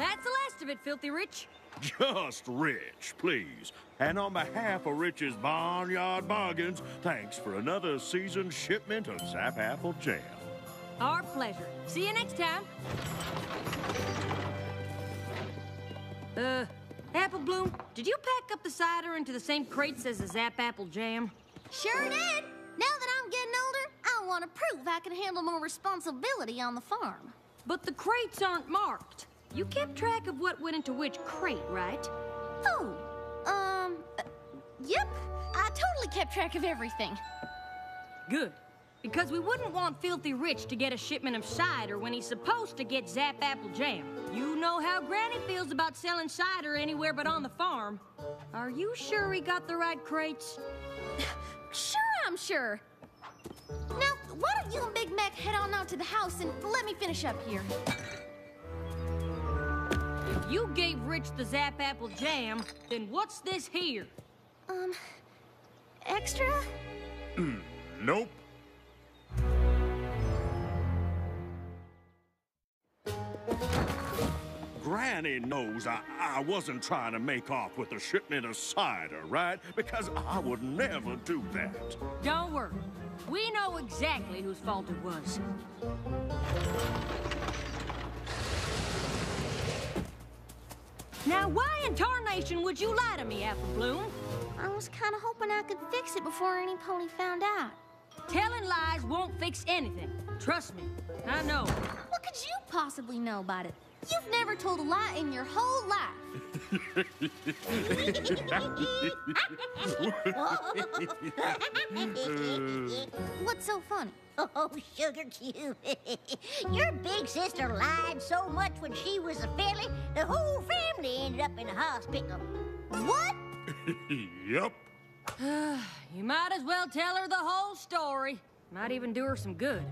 That's the last of it, Filthy Rich. Just Rich, please. And on behalf of Rich's Barnyard Bargains, thanks for another seasoned shipment of Zap Apple Jam. Our pleasure. See you next time. Apple Bloom, did you pack up the cider into the same crates as the Zap Apple Jam? Sure did. Now that I'm getting older, I want to prove I can handle more responsibility on the farm. But the crates aren't marked. You kept track of what went into which crate, right? Oh, yep. I totally kept track of everything. Good. Because we wouldn't want Filthy Rich to get a shipment of cider when he's supposed to get Zap Apple Jam. You know how Granny feels about selling cider anywhere but on the farm. Are you sure we got the right crates? Sure, I'm sure. Now, why don't you and Big Mac head on out to the house and let me finish up here? If you gave Rich the Zap Apple Jam, then what's this here? Extra? Nope. Granny knows I wasn't trying to make off with a shipment of cider, right? Because I would never do that. Don't worry. We know exactly whose fault it was. Now, why in tarnation would you lie to me, Apple Bloom? I was kind of hoping I could fix it before any pony found out. Telling lies won't fix anything. Trust me, I know. What could you possibly know about it? You've never told a lie in your whole life. What's so funny? Oh, Sugar Cube. Your big sister lied so much when she was a filly, the whole family ended up in the hospital. What? Yep. You might as well tell her the whole story. Might even do her some good.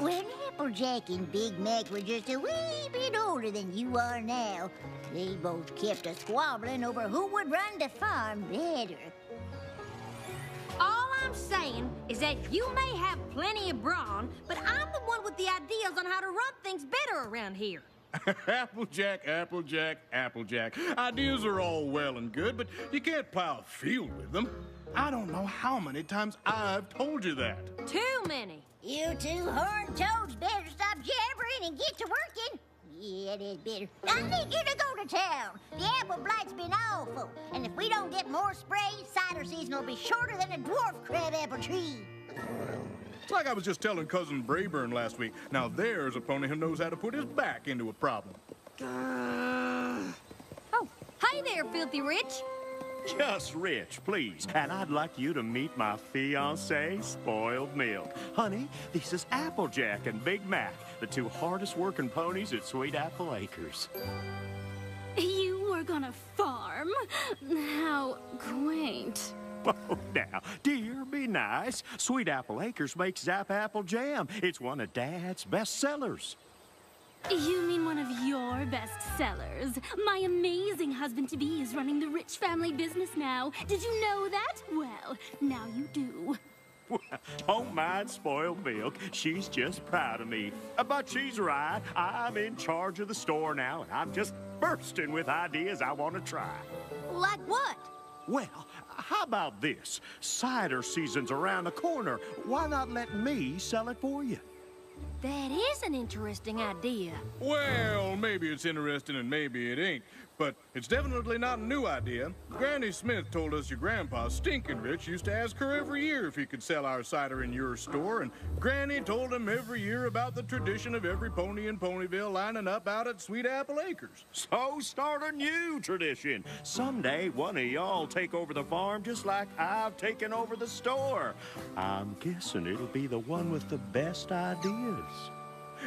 When Applejack and Big Mac were just a wee bit older than you are now, they both kept a squabbling over who would run the farm better. All I'm saying is that you may have plenty of brawn, but I'm the one with the ideas on how to run things better around here. Applejack, Applejack, Applejack. Ideas are all well and good, but you can't plow a field with them. I don't know how many times I've told you that. Too many. You two horned toads better stop jabbering and get to working. Yeah, it is better. I need you to go to town. The apple blight's been awful, and if we don't get more spray, cider season will be shorter than a dwarf crab apple tree. It's like I was just telling Cousin Brayburn last week. Now there's a pony who knows how to put his back into a problem. Oh, hi there, Filthy Rich. Just Rich, please. And I'd like you to meet my fiancée, Spoiled Milk. Honey, this is Applejack and Big Mac, the two hardest working ponies at Sweet Apple Acres. You work on a farm? How quaint. Oh, now, dear, be nice. Sweet Apple Acres makes Zap Apple Jam. It's one of Dad's best sellers. You mean one of your best sellers? My amazing husband-to-be is running the Rich family business now. Did you know that? Well, now you do. Don't mind Spoiled Milk. She's just proud of me. But she's right. I'm in charge of the store now, and I'm just bursting with ideas I want to try. Like what? Well, how about this? Cider season's around the corner. Why not let me sell it for you? That is an interesting idea. Well, maybe it's interesting and maybe it ain't, but it's definitely not a new idea. Granny Smith told us your grandpa, Stinkin' Rich, used to ask her every year if he could sell our cider in your store, and Granny told him every year about the tradition of every pony in Ponyville lining up out at Sweet Apple Acres. So start a new tradition. Someday, one of y'all take over the farm just like I've taken over the store. I'm guessing it'll be the one with the best ideas.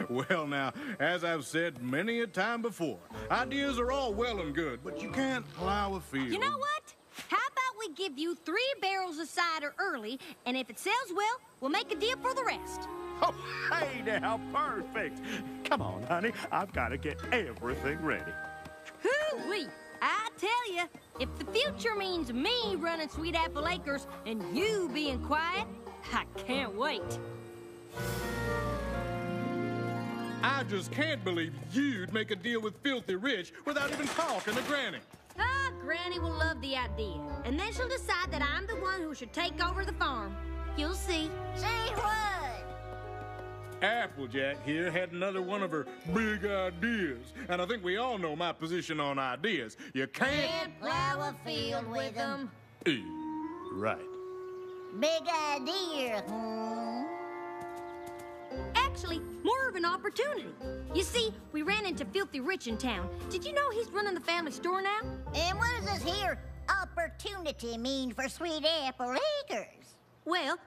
Well, now, as I've said many a time before, ideas are all well and good, but you can't plow a field. You know what? How about we give you 3 barrels of cider early, and if it sells well, we'll make a deal for the rest. Oh, hey now, perfect. Come on, honey. I've got to get everything ready. Hoo-wee! I tell you, if the future means me running Sweet Apple Acres and you being quiet, I can't wait. I just can't believe you'd make a deal with Filthy Rich without even talking to Granny. Ah, Granny will love the idea. And then she'll decide that I'm the one who should take over the farm. You'll see. Say what? Applejack here had another one of her big ideas. And I think we all know my position on ideas. You can't Plow a field with them. Right. Big idea. Actually, more of an opportunity. You see, we ran into Filthy Rich in town. Did you know he's running the family store now? And what does this here opportunity mean for Sweet Apple Acres? Well,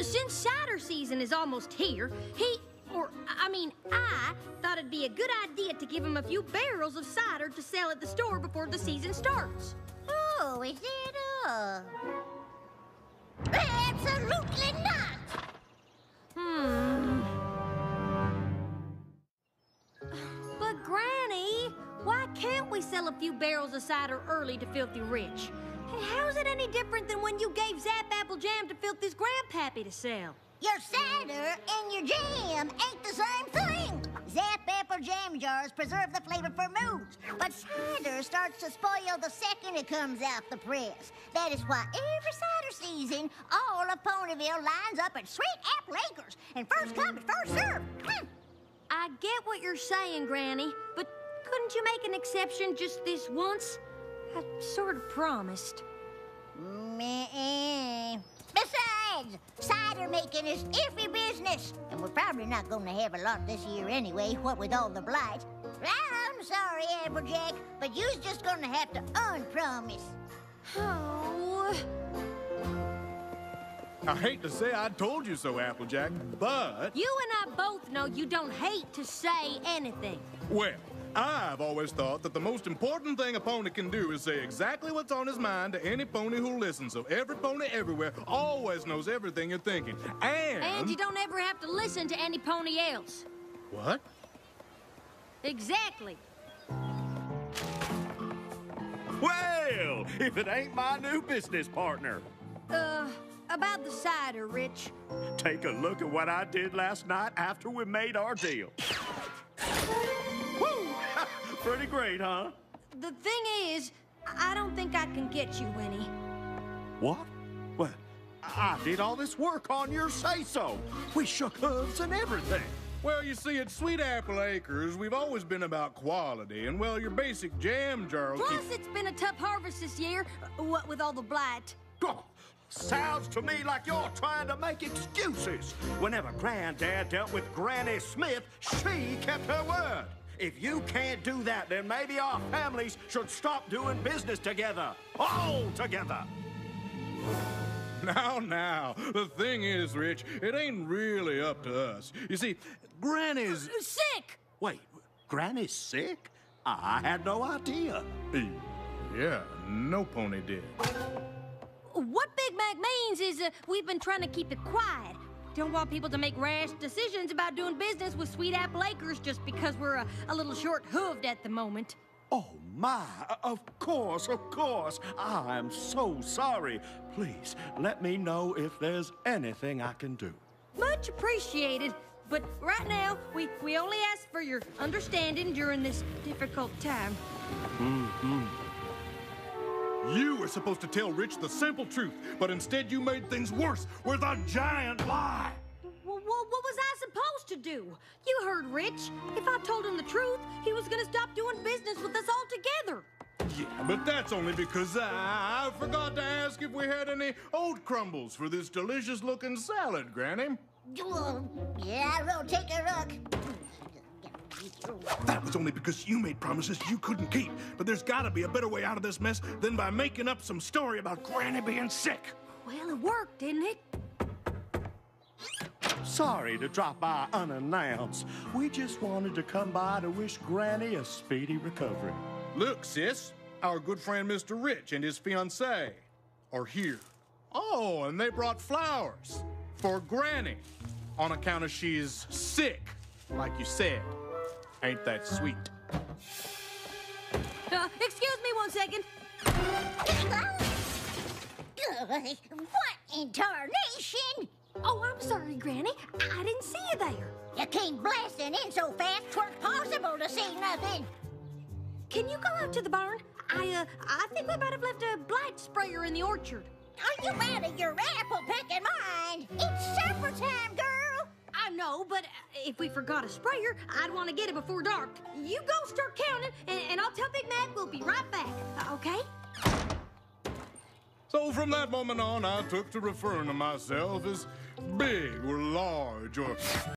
since cider season is almost here, I thought it'd be a good idea to give him a few barrels of cider to sell at the store before the season starts. Oh, is that all? Absolutely not! But Granny, why can't we sell a few barrels of cider early to Filthy Rich? Hey, how's it any different than when you gave Zap Apple Jam to Filthy's grandpappy to sell? Your cider and your jam ain't the same thing. Zap Apple Jam jars preserve the flavor for moons, but cider starts to spoil the second it comes out the press. That is why every cider season, all of Ponyville lines up at Sweet Apple Acres, and first come and first serve. I get what you're saying, Granny, but couldn't you make an exception just this once? I sort of promised. Besides, cider making is iffy business, and we're probably not going to have a lot this year anyway, what with all the blight. I'm sorry, Applejack, but you's just going to have to unpromise. Oh. I hate to say I told you so, Applejack, but... You and I both know you don't hate to say anything. Well, I've always thought that the most important thing a pony can do is say exactly what's on his mind to any pony who listens, so every pony everywhere always knows everything you're thinking. And you don't ever have to listen to any pony else. What? Exactly. Well, if it ain't my new business partner. About the cider, Rich. Take a look at what I did last night after we made our deal. Woo! Pretty great, huh? The thing is, I don't think I can get you any. What? Well, I did all this work on your say-so. We shook hooves and everything. Well, you see, at Sweet Apple Acres, we've always been about quality, and, well, your basic jam jar will Plus, it's been a tough harvest this year, what with all the blight. Oh, sounds to me like you're trying to make excuses. Whenever Granddad dealt with Granny Smith, she kept her word. If you can't do that, then maybe our families should stop doing business together. All together. Now, the thing is, Rich, it ain't really up to us. You see, Granny's... Sick! Wait, Granny's sick? I had no idea. Yeah, no pony did. What Big Mac means is we've been trying to keep it quiet. Don't want people to make rash decisions about doing business with Sweet Apple Acres just because we're a little short-hooved at the moment. Oh, my. Of course, of course. I'm so sorry. Please, let me know if there's anything I can do. Much appreciated. But right now, we only ask for your understanding during this difficult time. You were supposed to tell Rich the simple truth, but instead you made things worse with a giant lie. What was I supposed to do? You heard Rich. If I told him the truth, he was gonna stop doing business with us altogether. Yeah, but that's only because I forgot to ask if we had any oat crumbles for this delicious-looking salad, Granny. Yeah, I will take a look. That was only because you made promises you couldn't keep. But there's gotta be a better way out of this mess than by making up some story about Granny being sick. Well, it worked, didn't it? Sorry to drop by unannounced. We just wanted to come by to wish Granny a speedy recovery. Look, sis, our good friend Mr. Rich and his fiancée are here. Oh, and they brought flowers for Granny on account of she's sick, like you said. Ain't that sweet? Excuse me 1 second. What in tarnation? Oh, I'm sorry, Granny. I didn't see you there. You came blasting in so fast 'tweren't possible to see nothing. Can you go out to the barn? I think we might have left a blight sprayer in the orchard. Are you out of your apple-picking mind? It's supper time, girl. I know, but if we forgot a sprayer, I'd want to get it before dark. You go start counting, and I'll tell Big Mac we'll be right back, okay? So from that moment on, I took to referring to myself as big or large or